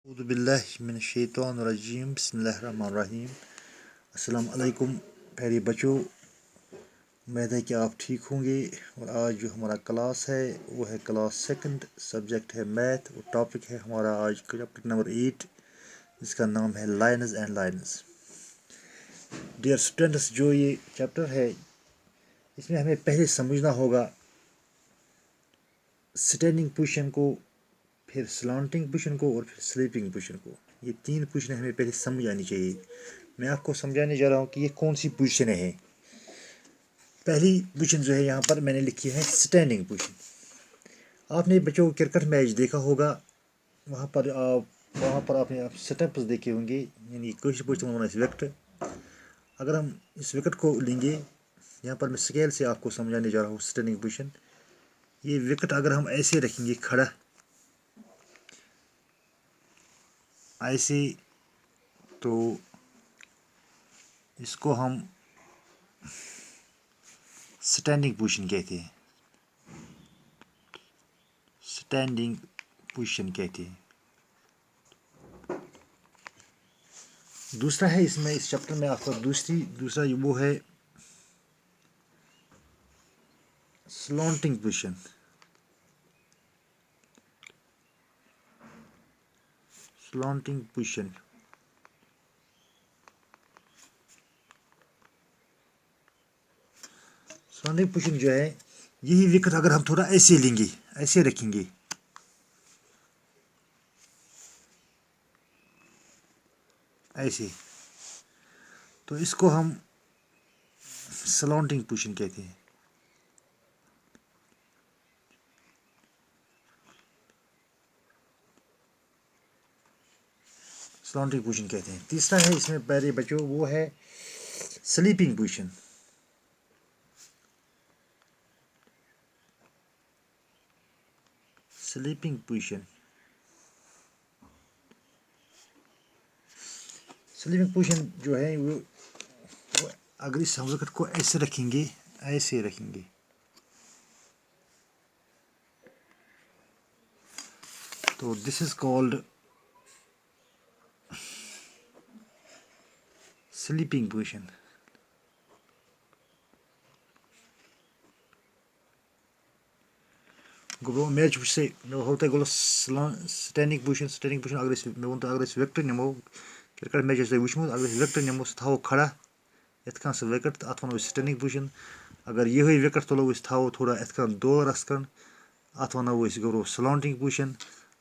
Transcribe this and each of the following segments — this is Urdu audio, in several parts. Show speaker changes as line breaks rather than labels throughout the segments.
اعوذ باللہ من الشیطان الرجیم بسم اللہ الرحمن الرحیم السلام علیکم پیارے بچوں، امید ہے کہ آپ ٹھیک ہوں گے۔ اور آج جو ہمارا کلاس ہے وہ ہے کلاس سیکنڈ، سبجیکٹ ہے میتھ اور ٹاپک ہے ہمارا آج چیپٹر نمبر 8 جس کا نام ہے lines and lines. Dear students, جو یہ چیپٹر ہے اس میں ہمیں پہلے سمجھنا ہوگا اسٹینڈنگ پوزیشن کو، پھر سلانٹنگ پوزیشن کو اور پھر سلیپنگ پوزیشن کو۔ یہ تین پوزیشنیں ہمیں پہلے سمجھ آنی چاہیے۔ میں آپ کو سمجھانے جا رہا ہوں کہ یہ کون سی پوزیشنیں ہیں۔ پہلی پوزیشن جو ہے یہاں پر میں نے لکھی ہے اسٹینڈنگ پوزیشن۔ آپ نے بچوں کو کرکٹ میچ دیکھا ہوگا، وہاں پر آپ نے سٹیپس دیکھے ہوں گے، یعنی کچھ وکٹ۔ اگر ہم اس وکٹ کو لیں گے، یہاں پر میں اسکیل سے آپ کو سمجھانے جا رہا ہوں اسٹینڈنگ پوزیشن۔ یہ وکٹ اگر ہم ایسے رکھیں گے کھڑا، ایسے، تو اس کو ہم اسٹینڈنگ پوزیشن کہتے ہیں، اسٹینڈنگ پوزیشن کہتے ہیں۔ دوسرا ہے اس چیپٹر میں آپ کا دوسرا وہ ہے slanting position. Slanting position slanting position جو ہے، یہی وکٹ اگر ہم تھوڑا ایسے لیں گے، ایسے رکھیں گے، ایسے، تو اس کو ہم سلانٹنگ پوزیشن کہتے ہیں۔ سلانٹنگ پوزیشن کہتے ہیں۔ تیسرا ہے اس میں پیارے بچوں، وہ ہے sleeping position. Sleeping position sleeping position جو ہے وہ اگر اس وقت کو ایسے رکھیں گے، ایسے رکھیں گے، تو دس از کالڈ سلیپنگ پوزیشن۔ گوٚو میچ سے مےٚ ہوو تۄہہِ گۄڈٕ سٹینڈنگ پوزیشن اگر أسۍ مےٚ ووٚن تۄہہِ اگر أسۍ وِکٹہٕ نِمو، کرکٹ میچ آسہِ تۄہہِ وٕچھمُت، اگر أسۍ وِکٹہٕ نِمو سُہ تھاوو کھڑا یِتھ کٔنۍ سُہ وِکٹ، تہٕ اَتھ وَنو أسۍ سٹینڈنگ پوزیشن۔ اگر یِہٕے وِکٹ تُلو أسۍ تھاوو تھوڑا یِتھ کٔنۍ دورَس کٔنۍ، اَتھ وَنو أسۍ گوٚو سلانٹنگ پوزیشن۔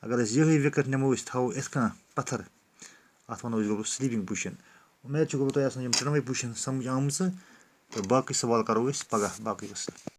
اگر أسۍ یِہٕے وِکٹ نِمو أسۍ تھاوو یِتھ کٔنۍ پَتھر، اَتھ وَنو أسۍ گوٚو سلیپنگ پوزیشن۔ اُمید چھِ گوٚو تۄہہِ آسان یِم ترٛٮ۪نوَے پوزیشن سمجھ آمژٕ، تہٕ باقٕے سوال کَرو أسۍ پگاہ۔ باقٕے وَسلام۔